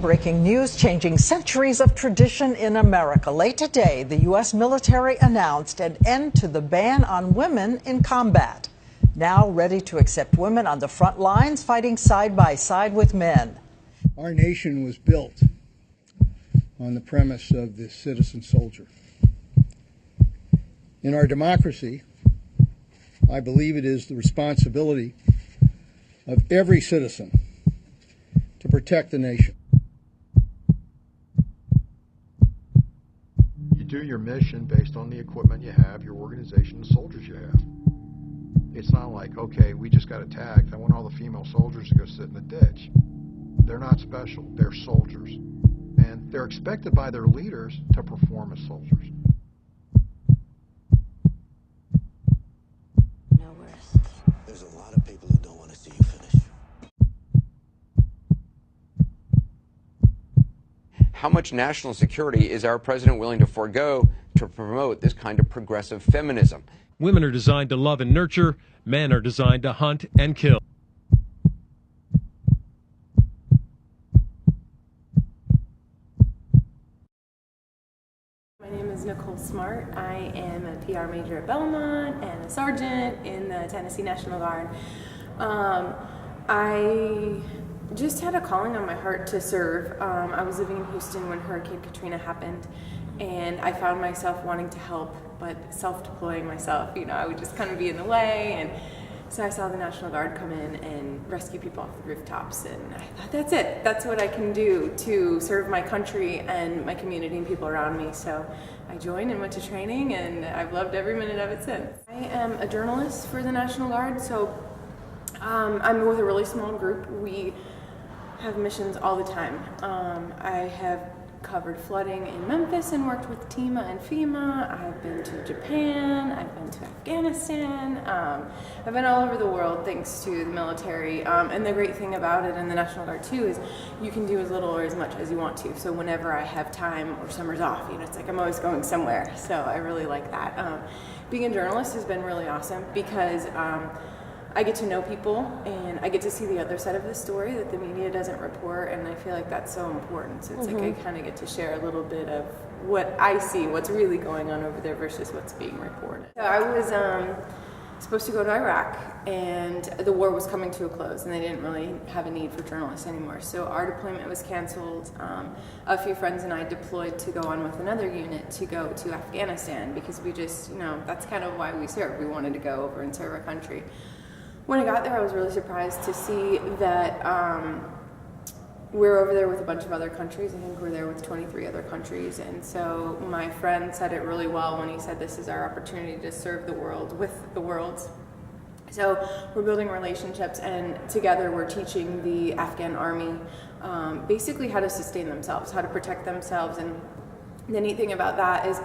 Breaking news changing centuries of tradition in America. Late today, the U.S. military announced an end to the ban on women in combat. Now ready to accept women on the front lines fighting side by side with men. Our nation was built on the premise of the citizen soldier. In our democracy, I believe it is the responsibility of every citizen to protect the nation. You do your mission based on the equipment you have, your organization, the soldiers you have. It's not like, okay, we just got attacked. I want all the female soldiers to go sit in the ditch. They're not special. They're soldiers. And they're expected by their leaders to perform as soldiers. No worse. There's a lot of people who don't want to see you finish. How much national security is our president willing to forego to promote this kind of progressive feminism? Women are designed to love and nurture. Men are designed to hunt and kill. My name is Nicole Smart. I am a PR major at Belmont and a sergeant in the Tennessee National Guard. I just had a calling on my heart to serve. I was living in Houston when Hurricane Katrina happened, and I found myself wanting to help, but self-deploying myself. You know, I would just kind of be in the way, and so I saw the National Guard come in and rescue people off the rooftops, and I thought, that's it. That's what I can do to serve my country and my community and people around me. So I joined and went to training, and I've loved every minute of it since. I am a journalist for the National Guard, so I'm with a really small group. We have missions all the time. I have covered flooding in Memphis and worked with TEMA and FEMA. I've been to Japan, I've been to Afghanistan. I've been all over the world thanks to the military. And the great thing about it in the National Guard too is you can do as little or as much as you want to. So whenever I have time or summer's off, you know, it's like I'm always going somewhere. So I really like that. Being a journalist has been really awesome because I get to know people and I get to see the other side of the story that the media doesn't report, and I feel like that's so important. So it's like I kind of get to share a little bit of what I see, what's really going on over there versus what's being reported. So I was supposed to go to Iraq, and the war was coming to a close, and they didn't really have a need for journalists anymore. So our deployment was canceled. A few friends and I deployed to go on with another unit to go to Afghanistan because we just, you know, that's kind of why we serve. We wanted to go over and serve our country. When I got there, I was really surprised to see that we're over there with a bunch of other countries. I think we're there with 23 other countries. And so my friend said it really well when he said this is our opportunity to serve the world with the worlds. So we're building relationships, and together we're teaching the Afghan army basically how to sustain themselves, how to protect themselves. And the neat thing about that is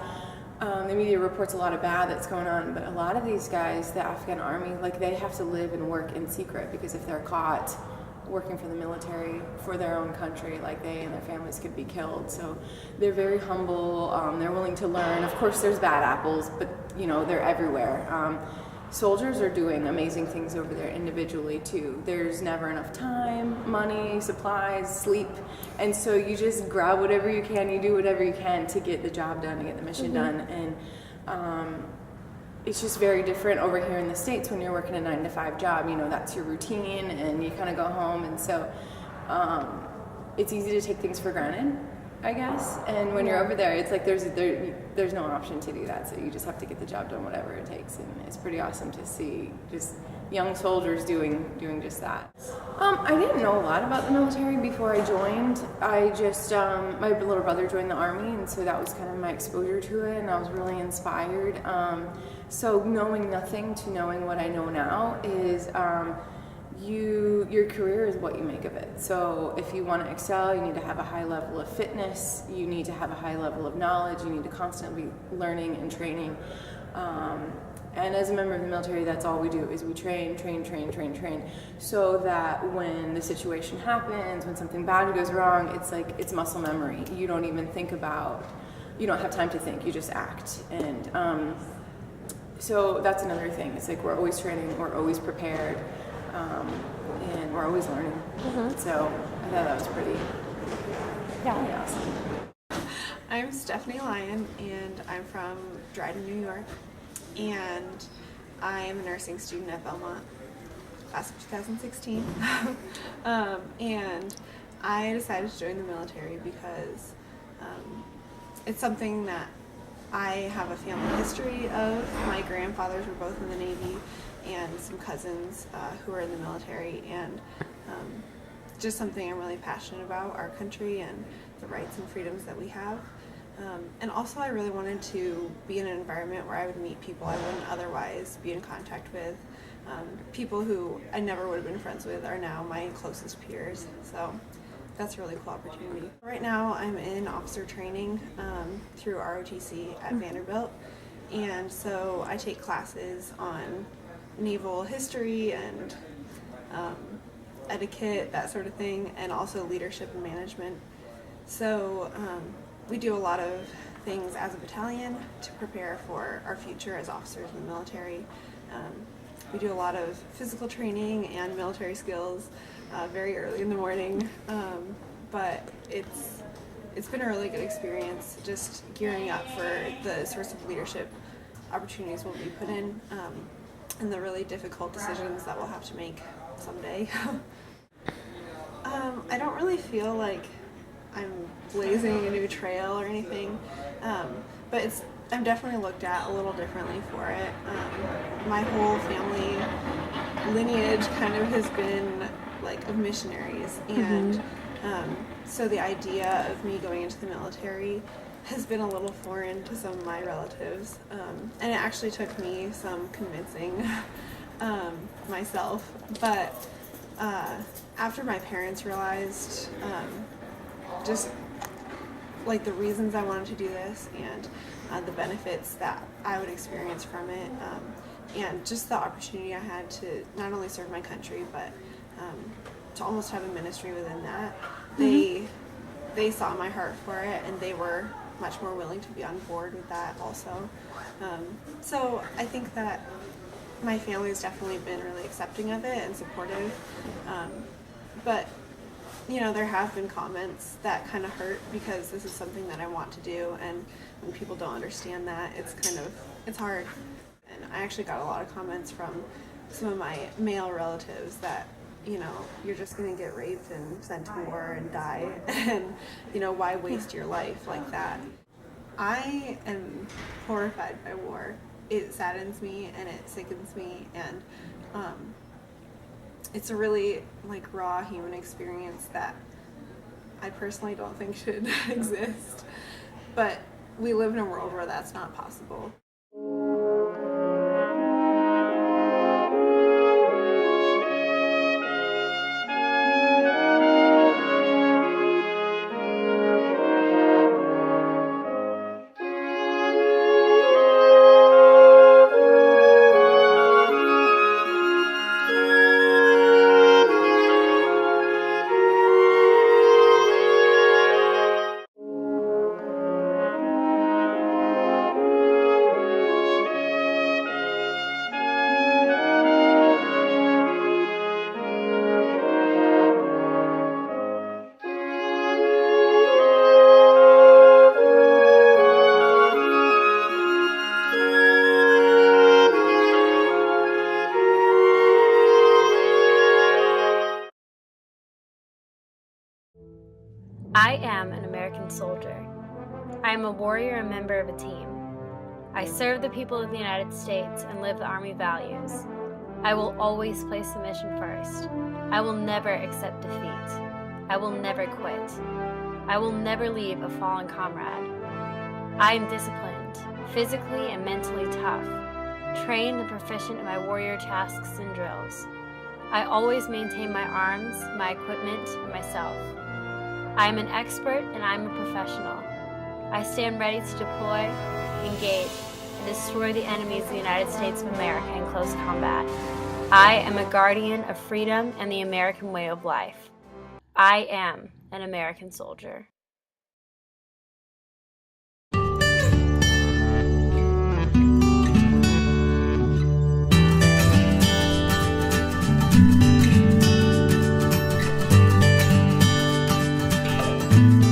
the media reports a lot of bad that's going on, but a lot of these guys, the Afghan army, like they have to live and work in secret because if they're caught working for the military for their own country, like they and their families could be killed. So they're very humble. They're willing to learn. Of course, there's bad apples, but you know they're everywhere. Soldiers are doing amazing things over there individually too. There's never enough time, money, supplies, sleep, and so you just grab whatever you can, you do whatever you can to get the job done, to get the mission done. And it's just very different over here in the States when you're working a 9-to-5 job. You know, that's your routine, and you kind of go home, and so it's easy to take things for granted, I guess. And when you're over there, it's like there's no option to do that. So you just have to get the job done, whatever it takes. And it's pretty awesome to see just young soldiers doing just that. I didn't know a lot about the military before I joined. I just my little brother joined the army, and so that was kind of my exposure to it, and I was really inspired. So knowing nothing to knowing what I know now is. Your career is what you make of it. So if you want to excel, you need to have a high level of fitness, you need to have a high level of knowledge, you need to constantly be learning and training. And as a member of the military, that's all we do is we train, so that when the situation happens, when something bad goes wrong, it's like it's muscle memory. You don't even think about, you don't have time to think, you just act. And so that's another thing. It's like we're always training, we're always prepared. And we're always learning. So I thought that was Yeah. I'm Stephanie Lyon, and I'm from Dryden, New York, and I am a nursing student at Belmont, class of 2016. And I decided to join the military because it's something that I have a family history of. My grandfathers were both in the Navy, and some cousins who are in the military, and just something I'm really passionate about, our country and the rights and freedoms that we have. And also I really wanted to be in an environment where I would meet people I wouldn't otherwise be in contact with. People who I never would have been friends with are now my closest peers. So that's a really cool opportunity. Right now I'm in officer training through ROTC at Vanderbilt. And so I take classes on naval history and etiquette, that sort of thing, and also leadership and management. So we do a lot of things as a battalion to prepare for our future as officers in the military. We do a lot of physical training and military skills very early in the morning, but it's been a really good experience just gearing up for the sorts of leadership opportunities we'll be put in and the really difficult decisions that we'll have to make someday. I don't really feel like I'm blazing a new trail or anything, but I'm definitely looked at a little differently for it. My whole family lineage kind of has been like of missionaries, and so the idea of me going into the military has been a little foreign to some of my relatives, and it actually took me some convincing myself, but after my parents realized just like the reasons I wanted to do this and the benefits that I would experience from it, and just the opportunity I had to not only serve my country but to almost have a ministry within that, they saw my heart for it, and they were much more willing to be on board with that also. So I think that my family has definitely been really accepting of it and supportive, but you know, there have been comments that kind of hurt because this is something that I want to do, and when people don't understand that, it's hard. And I actually got a lot of comments from some of my male relatives that, you know, you're just going to get raped and sent to war and die, and, you know, why waste your life like that? I am horrified by war. It saddens me and it sickens me, and it's a really like raw human experience that I personally don't think should exist. But we live in a world where that's not possible. I am an American soldier. I am a warrior and member of a team. I serve the people of the United States and live the Army values. I will always place the mission first. I will never accept defeat. I will never quit. I will never leave a fallen comrade. I am disciplined, physically and mentally tough, trained and proficient in my warrior tasks and drills. I always maintain my arms, my equipment, and myself. I am an expert and I am a professional. I stand ready to deploy, engage, and destroy the enemies of the United States of America in close combat. I am a guardian of freedom and the American way of life. I am an American soldier. Bye.